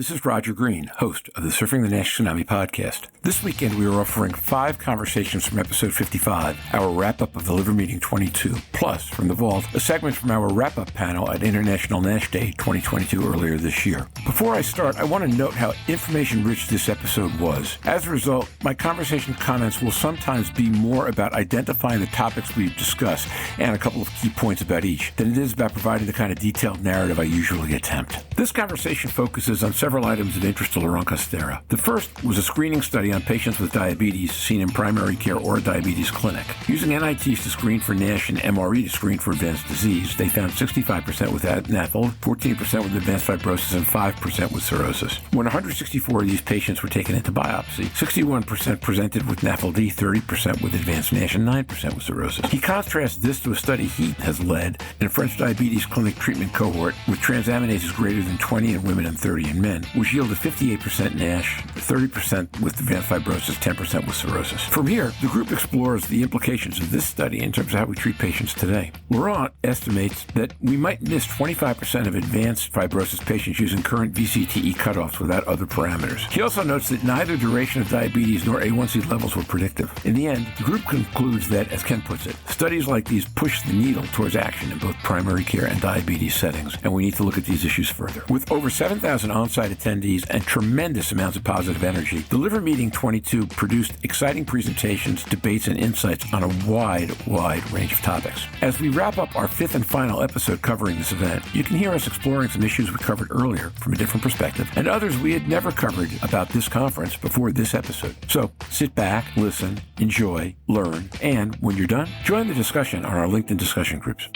this is Roger Green, host of the Surfing the NASH Tsunami podcast. This weekend we are offering 5 conversations from episode 55, our wrap-up of the Liver Meeting 22, plus, from the vault, a segment from our wrap-up panel at International NASH Day 2022 earlier this year. Before I start, I want to note how information-rich this episode was. As a result, my conversation comments will sometimes be more about identifying the topics we've discussed and a couple of key points about each than it is about providing the kind of detailed narrative I usually attempt. This conversation focuses on several items of interest to Laurent Castera. The first was a screening study on patients with diabetes seen in primary care or a diabetes clinic. Using NITs to screen for NASH and MRE to screen for advanced disease, they found 65% with NAFLD, 14% with advanced fibrosis, and 5% with cirrhosis. When 164 of these patients were taken into biopsy, 61% presented with NAFLD, 30% with advanced NASH, and 9% with cirrhosis. He contrasts this to a study he has led in a French diabetes clinic treatment cohort with transaminases greater than 20 in women and 30 in men, which yielded 58% NASH, 30% with advanced fibrosis, 10% with cirrhosis. From here, the group explores the implications of this study in terms of how we treat patients today. Laurent estimates that we might miss 25% of advanced fibrosis patients using current VCTE cutoffs without other parameters. He also notes that neither duration of diabetes nor A1C levels were predictive. In the end, the group concludes that, as Ken puts it, studies like these push the needle towards action in both primary care and diabetes settings, and we need to look at these issues further. With over 7,000 on-site attendees and tremendous amounts of positive energy, the Liver Meeting 22 produced exciting presentations, debates, and insights on a wide range of topics. As we wrap up our 5th and final episode covering this event, you can hear us exploring some issues we covered earlier from a different perspective, and others we had never covered about this conference before this episode. So sit back, listen, enjoy, learn, and when you're done, join the discussion on our LinkedIn discussion groups.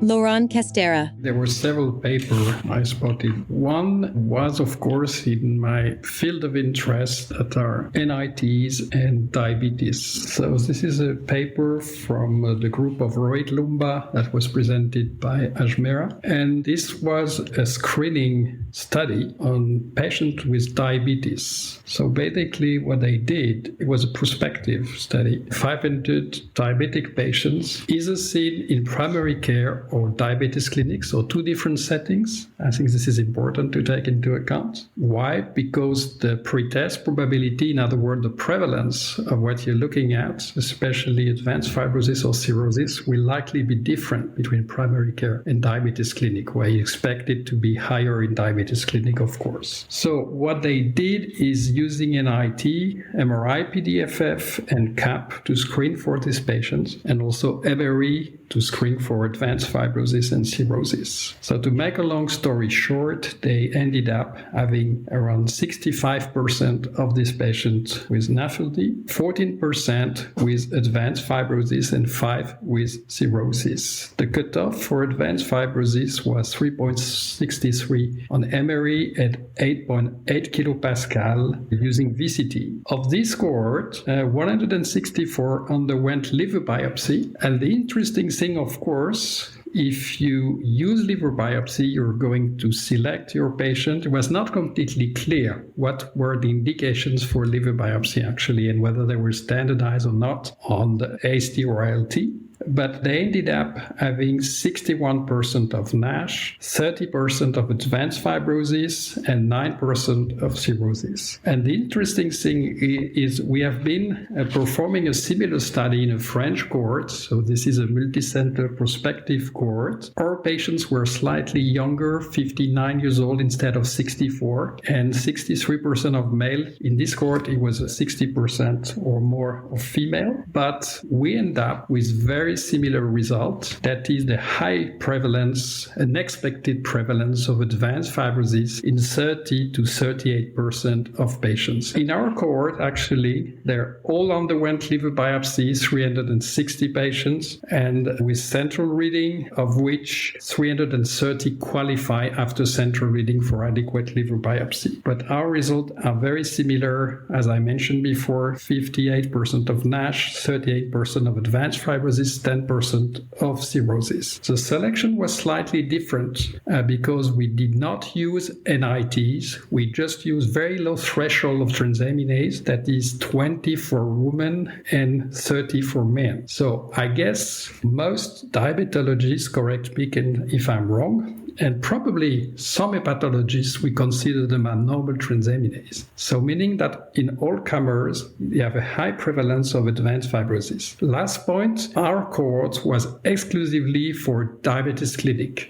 Laurent Castera. There were several papers I spotted. One was, of course, in my field of interest that are NITs and diabetes. So this is a paper from the group of Rohit Lumba that was presented by Ajmera. And this was a screening study on patients with diabetes. So basically what they did, it was a prospective study. 500 diabetic patients, either seen in primary care or diabetes clinics, so 2 different settings. I think this is important to take into account. Why? Because the pretest probability, in other words, the prevalence of what you're looking at, especially advanced fibrosis or cirrhosis, will likely be different between primary care and diabetes clinic, where you expect it to be higher in diabetes clinic, of course. So what they did is using NIT, MRI, PDFF, and CAP to screen for these patients, and also MRE to screen for advanced fibrosis and cirrhosis. So to make a long story short, they ended up having around 65% of these patients with NAFLD, 14% with advanced fibrosis, and 5% with cirrhosis. The cutoff for advanced fibrosis was 3.63 on MRE at 8.8 kilopascal using VCT. Of this cohort, 164 underwent liver biopsy, and the interesting thing, of course, if you use liver biopsy, you're going to select your patient. It was not completely clear what were the indications for liver biopsy actually, and whether they were standardized or not on the AST or ALT. But they ended up having 61% of NASH, 30% of advanced fibrosis, and 9% of cirrhosis. And the interesting thing is we have been performing a similar study in a French cohort. So this is a multicenter prospective cohort. Our patients were slightly younger, 59 years old instead of 64, and 63% of male. In this cohort, it was 60% or more of female. But we end up with very similar result. That is the high prevalence, an expected prevalence of advanced fibrosis in 30 to 38% of patients. In our cohort, actually, they all underwent liver biopsy, 360 patients, and with central reading, of which 330 qualify after central reading for adequate liver biopsy. But our results are very similar, as I mentioned before, 58% of NASH, 38% of advanced fibrosis, 10% of cirrhosis. The selection was slightly different because we did not use NITs. We just used very low threshold of transaminase, that is 20 for women and 30 for men. So I guess most diabetologists, correct me if I'm wrong, and probably some hepatologists, we consider them abnormal transaminase. So meaning that in all comers, you have a high prevalence of advanced fibrosis. Last point, our cohort was exclusively for diabetes clinic,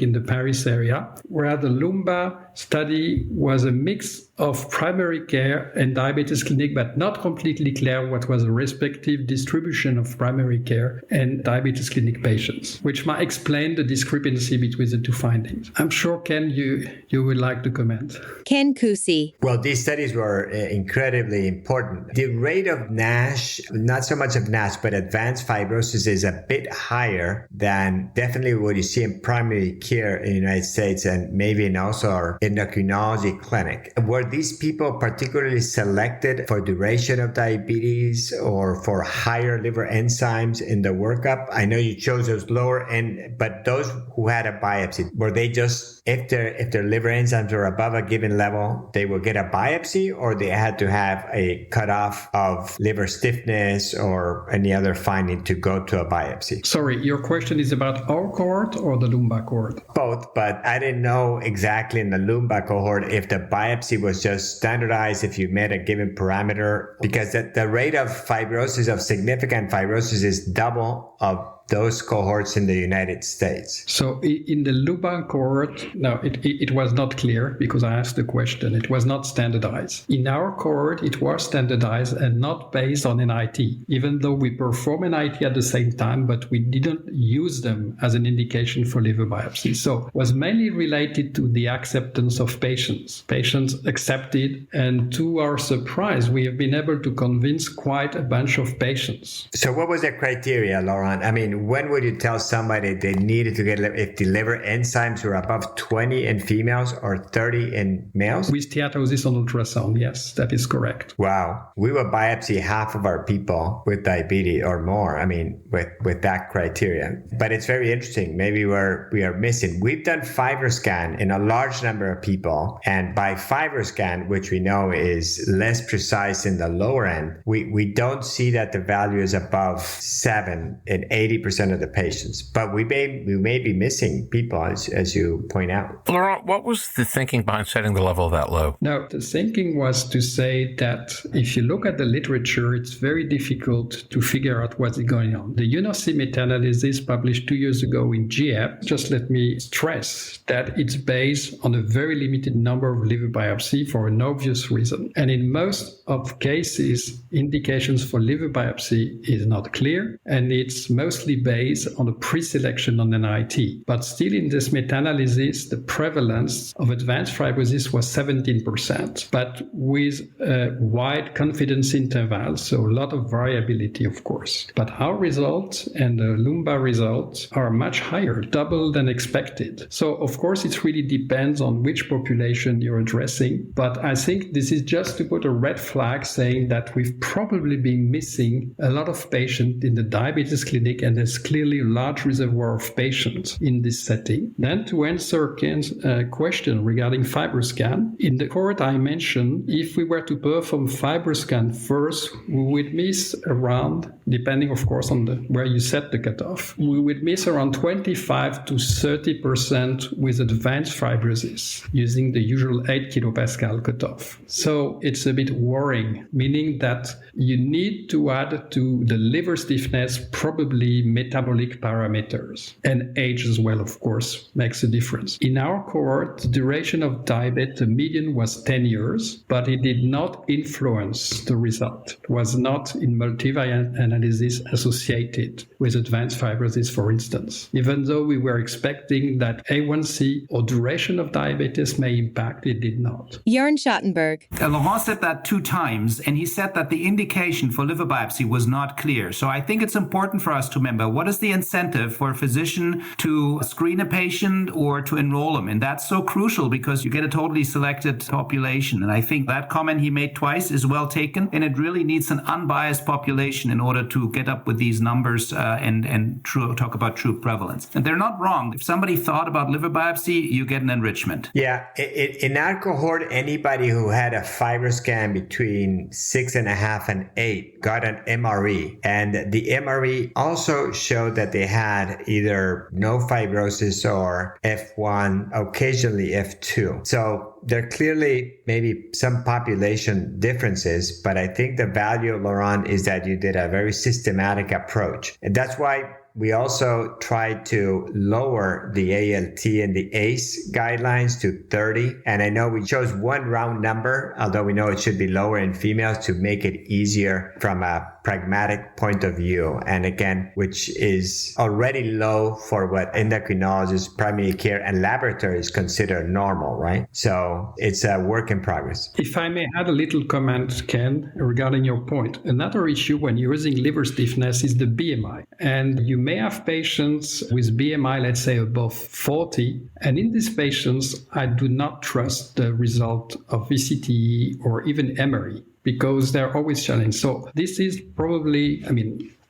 in the Paris area, where the Lumba study was a mix of primary care and diabetes clinic, but not completely clear what was the respective distribution of primary care and diabetes clinic patients, which might explain the discrepancy between the two findings. I'm sure, Ken, you would like to comment. Ken Cusi. Well, these studies were incredibly important. The rate of NASH, not so much of NASH, but advanced fibrosis is a bit higher than definitely what you see in primary care in the United States and maybe in also our endocrinology clinic. Were these people particularly selected for duration of diabetes or for higher liver enzymes in the workup? I know you chose those lower end, but those who had a biopsy, were they just, if their liver enzymes were above a given level, they would get a biopsy, or they had to have a cutoff of liver stiffness or any other finding to go to a biopsy? Sorry, your question is about our cohort or the Lumba cohort? Both, but I didn't know exactly in the Lumba cohort if the biopsy was just standardized if you met a given parameter, because the rate of fibrosis, of significant fibrosis, is double of those cohorts in the United States. So in the Lumba cohort, no, it was not clear because I asked the question. It was not standardized. In our cohort, it was standardized and not based on NIT, even though we perform NIT at the same time, but we didn't use them as an indication for liver biopsy. So it was mainly related to the acceptance of patients. Patients accepted, and to our surprise, we have been able to convince quite a bunch of patients. So what was the criteria, Laurent? I mean, when would you tell somebody they needed to get, if the liver enzymes were above 20 in females or 30 in males? With steatosis on ultrasound, yes, that is correct. Wow. We would biopsy half of our people with diabetes or more, I mean, with that criteria. But it's very interesting. Maybe we are missing. We've done FibroScan in a large number of people, and by FibroScan, which we know is less precise in the lower end, we don't see that the value is above 7 in 80% of the patients, but we may be missing people, as you point out. Laurent, what was the thinking behind setting the level that low? No, the thinking was to say that if you look at the literature, it's very difficult to figure out what's going on. The UNOC meta-analysis published 2 years ago in GEP, just let me stress that it's based on a very limited number of liver biopsy for an obvious reason. And in most of cases, indications for liver biopsy is not clear, and it's mostly based on a pre-selection on NIT. But still in this meta-analysis, the prevalence of advanced fibrosis was 17%, but with a wide confidence interval, so a lot of variability, of course. But our results and the Lumba results are much higher, double than expected. So of course, it really depends on which population you're addressing. But I think this is just to put a red flag saying that we've probably been missing a lot of patients in the diabetes clinic, and there's clearly a large reservoir of patients in this setting. Then to answer Ken's question regarding FibroScan, in the cohort I mentioned, if we were to perform FibroScan first, we would miss around, depending of course on where you set the cutoff, we would miss around 25 to 30% with advanced fibrosis using the usual 8 kilopascal cutoff. So it's a bit worrying, meaning that you need to add to the liver stiffness probably metabolic parameters, and age as well, of course, makes a difference. In our cohort, the duration of diabetes, the median was 10 years, but it did not influence the result. It was not in multivariate analysis associated with advanced fibrosis, for instance. Even though we were expecting that A1C or duration of diabetes may impact, it did not. Jörn Schattenberg. Laurent said that 2 times, and he said that the indication for liver biopsy was not clear. So I think it's important for us to Schattenberg, what is the incentive for a physician to screen a patient or to enroll them? And that's so crucial because you get a totally selected population. And I think that comment he made twice is well taken. And it really needs an unbiased population in order to get up with these numbers and talk about true prevalence. And they're not wrong. If somebody thought about liver biopsy, you get an enrichment. Yeah. In our cohort, anybody who had a FibroScan between 6.5 and 8 got an MRE. And the MRE also showed that they had either no fibrosis or F1, occasionally F2. So there are clearly maybe some population differences, but I think the value, Laurent, is that you did a very systematic approach. And that's why we also tried to lower the ALT and the ACE guidelines to 30. And I know we chose one round number, although we know it should be lower in females to make it easier from a pragmatic point of view. And again, which is already low for what endocrinologists, primary care, and laboratories consider normal, right? So it's a work in progress. If I may add a little comment, Ken, regarding your point. Another issue when you're using liver stiffness is the BMI. And you may have patients with BMI, let's say above 40. And in these patients, I do not trust the result of VCTE or even MRE, because they're always challenged. So this is probably,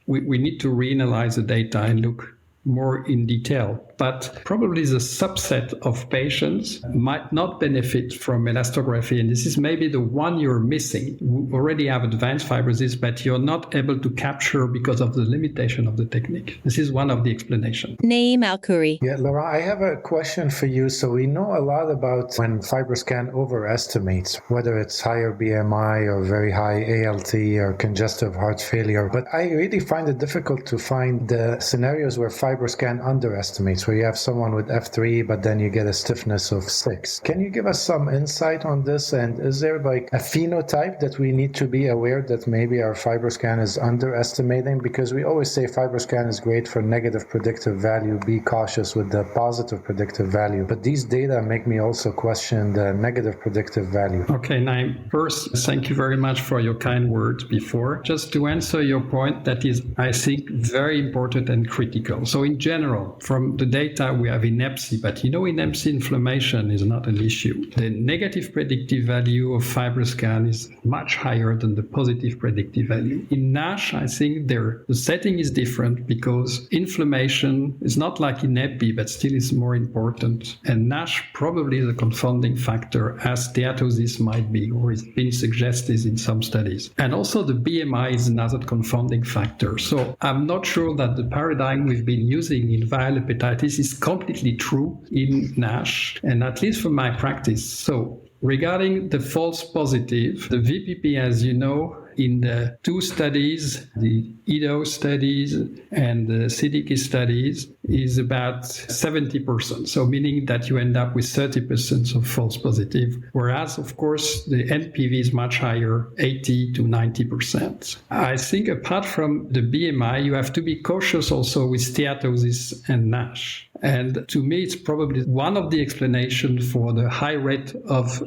we need to reanalyze the data and look more in detail. But probably the subset of patients might not benefit from elastography. And this is maybe the one you're missing. You already have advanced fibrosis, but you're not able to capture because of the limitation of the technique. This is one of the explanations. Naim Alkhouri. Yeah, Laurent, I have a question for you. So we know a lot about when FibroScan overestimates, whether it's higher BMI or very high ALT or congestive heart failure. But I really find it difficult to find the scenarios where FibroScan underestimates, where you have someone with F3, but then you get a stiffness of 6. Can you give us some insight on this? And is there like a phenotype that we need to be aware that maybe our FibroScan is underestimating? Because we always say FibroScan is great for negative predictive value. Be cautious with the positive predictive value. But these data make me also question the negative predictive value. Okay, Naim. First, thank you very much for your kind words before. Just to answer your point, that is, I think, very important and critical. So in general, from the data we have in EPSI, but in EPSI inflammation is not an issue. The negative predictive value of FibroScan is much higher than the positive predictive value. In NASH, I think the setting is different because inflammation is not like in EPI, but still is more important. And NASH probably is a confounding factor, as steatosis might be, or is being suggested in some studies. And also the BMI is another confounding factor. So I'm not sure that the paradigm we've been using in viral hepatitis is completely true in NASH, and at least for my practice. So regarding the false positive, the VPP, as you know, in the two studies, the EDO studies and the CDK studies, is about 70%. So meaning that you end up with 30% of false positive, whereas, of course, the NPV is much higher, 80 to 90%. I think apart from the BMI, you have to be cautious also with steatosis and NASH. And to me, it's probably one of the explanations for the high rate of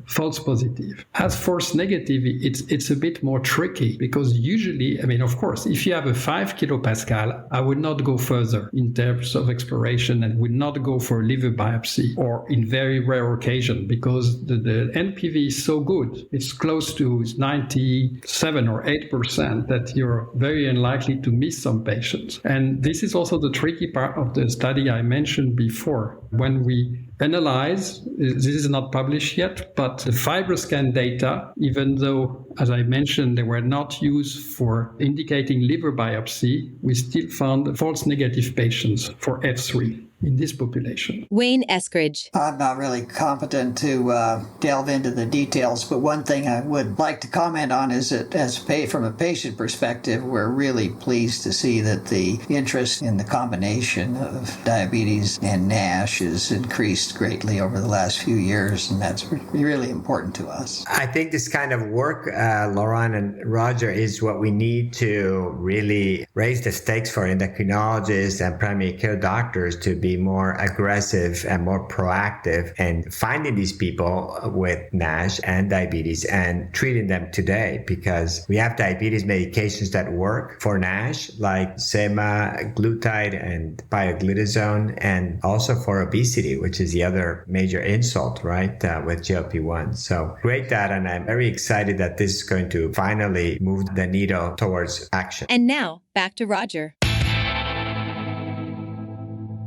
false positive. As false negative, it's a bit more tricky because usually, of course, if you have a 5 kilopascal, I would not go further in terms of exploration and would not go for liver biopsy or in very rare occasion because the NPV is so good. It's close to 97 or 8% that you're very unlikely to miss some patients. And this is also the tricky part of the study I mentioned before. When we analyze, this is not published yet, but the FibroScan data, even though, as I mentioned, they were not used for indicating liver biopsy, we still found false negative patients for F3 in this population. Wayne Eskridge. I'm not really competent to delve into the details, but one thing I would like to comment on is that from a patient perspective, we're really pleased to see that the interest in the combination of diabetes and NASH has increased greatly over the last few years, and that's really important to us. I think this kind of work, Laurent and Roger, is what we need to really raise the stakes for endocrinologists and primary care doctors to be be more aggressive and more proactive in finding these people with NASH and diabetes and treating them today, because we have diabetes medications that work for NASH, like semaglutide and pioglitazone, and also for obesity, which is the other major insult, right, with GLP-1. So great data, and I'm very excited that this is going to finally move the needle towards action. And now, back to Roger.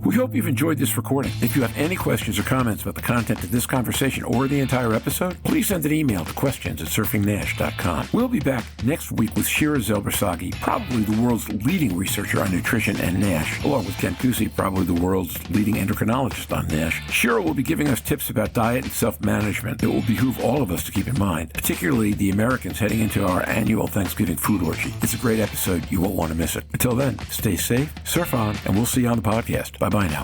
We hope you've enjoyed this recording. If you have any questions or comments about the content of this conversation or the entire episode, please send an email to questions@surfingnash.com. We'll be back next week with Shira Zelbersagi, probably the world's leading researcher on nutrition and NASH, along with Ken Cusi, probably the world's leading endocrinologist on NASH. Shira will be giving us tips about diet and self-management that will behoove all of us to keep in mind, particularly the Americans heading into our annual Thanksgiving food orgy. It's a great episode. You won't want to miss it. Until then, stay safe, surf on, and we'll see you on the podcast. Bye-bye now.